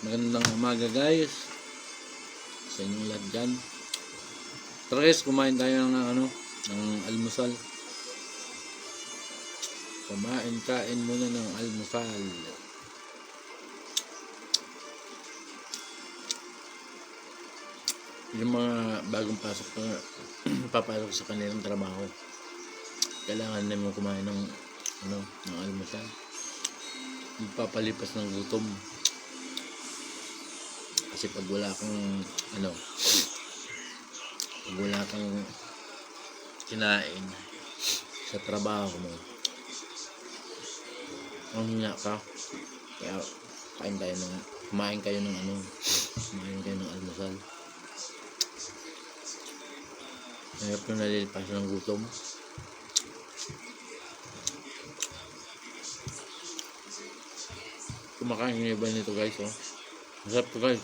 Magandang umaga guys sa inyong lahat dyan. Tara guys, kumain tayo ng almusal. Kain muna ng almusal. Yung mga bagong pasok na papasok sa kanilang trabaho, kailangan naman kumain ng almusal. Magpapalipas ng gutom. Kasi pag wala kang kinain sa trabaho mo, ang hinya ka. Kaya kumain kayo ng almusal. Hirap yung nalilipas ng gutom. Kumakain yung iba nito guys, oh. Masarap to guys.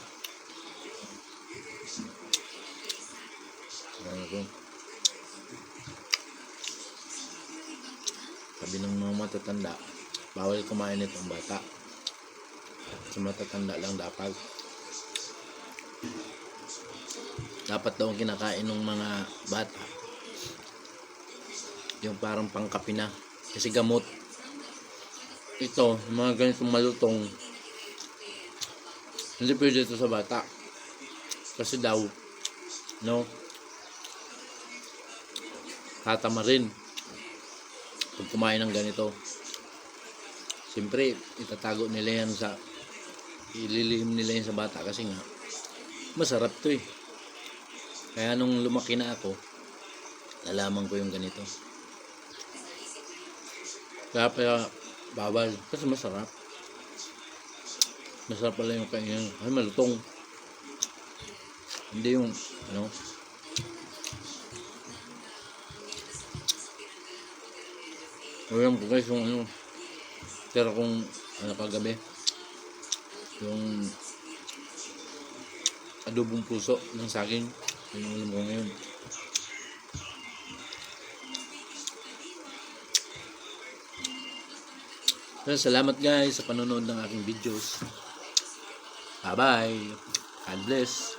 Sabi ng mga matatanda, bawal kumain itong bata. Sa matatanda lang dapat daw ang kinakain ng mga bata yung parang pangkapi na, kasi gamot. Ito, mga ganitong malutong, hindi pwede ito sa bata kasi daw tatama rin pag kumain ng ganito. Siyempre ililihim nila yan sa bata kasi nga masarap to eh. Kaya nung lumaki na ako, nalaman ko yung ganito. Kaya bawal kasi masarap pala yung kainin. Ay, malutong, hindi yung alam ko guys yung tira kong kagabi, yung adobong puso ng saging, yung ulam ko ngayon. Salamat guys sa panonood ng aking videos. Bye bye, God bless.